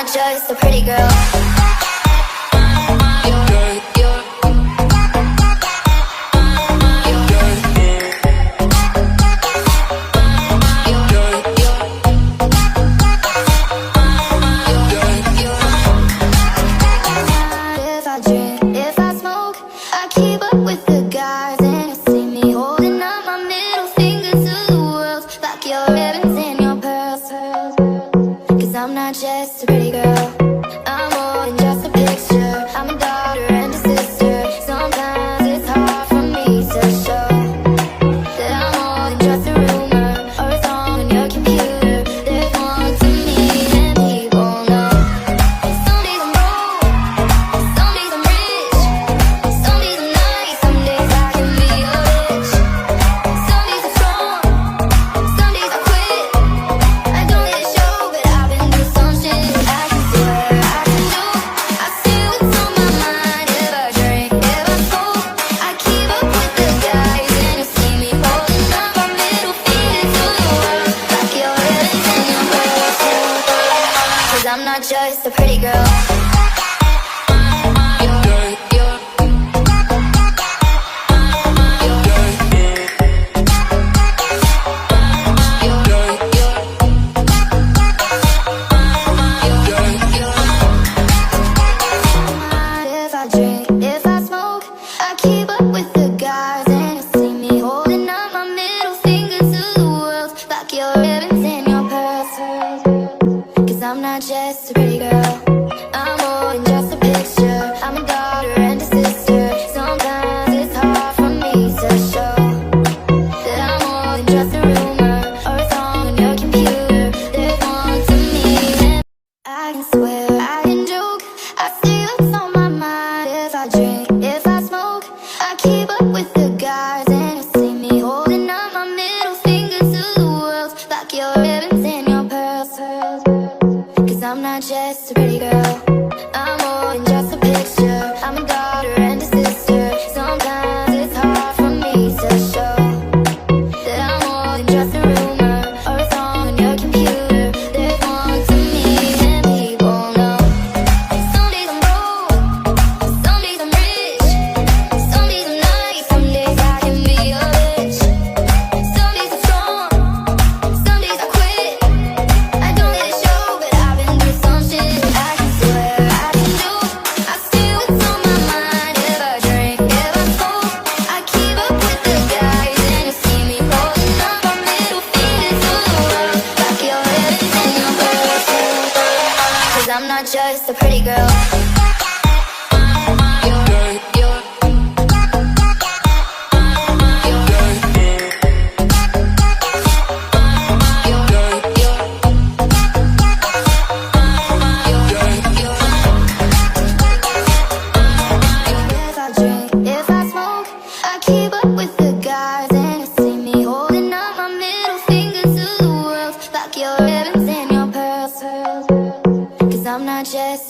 not just a pretty girl. If I drink, if I smoke, I keep up with the guys, and you see me holding up my middle finger to the world, like your ribbons and your pearls. 'Cause I'm not just a pretty girl, I'm more than just a picture. I'm a daughter and a sister. Sometimes it's hard for me to show that I'm more than just a rumor or a song on your computer. There's more to me than people know. Some days I'm broke, some days I'm rich, some days I'm nice, some days I can be a bitch. Some days I'm strong, some days I quit. I don't let it show, but I've been through some shit. I can swear, I can joke, I see what's on my mind. If I drink, if I smoke, I keep up with the guys, and you see me holding up my middle finger to the world, like your ribbons and your pearls. 'Cause I'm not just a pretty girl. If I drink, if I smoke, I keep up with the guys, and you see me holding up my middle finger to the world, like your ribbons and your pearls. 'Cause I'm not just a pretty girl, I'm more than just a picture. I'm a daughter and a sister. Sometimes it's hard for me to show that I'm more than just a rumor or a song on your computer. There's more to me than I can swear, I can joke, I see what's on my mind. If I drink, if I smoke, I keep up with the guys, and you see me holding up my middle finger to the world, like your ribbons and your pearls. 'Cause I'm not just a pretty girl, I'm more than just a picture. I'm a daughter and a sister. Sometimes it's hard for me to show that I'm more than just a rumor or a song on your computer. There's more to me than people know. Some days I'm broke, some days I'm rich, some days I'm nice, some days I can be a bitch. Some days I'm strong, some days I quit. I don't let it show, but I've been through some shit. I can swear, I can joke, I see what's on my mind. If I drink, if I smoke, I keep up with the guys, and you see me holding up my middle finger to the world, like your ribbons and your pearls. 'Cause I'm not just a pretty girl. If I drink, if I smoke, I keep up with the guys, and you see me holding up my middle finger to the world, like your ribbons and your pearls. 'Cause I'm not just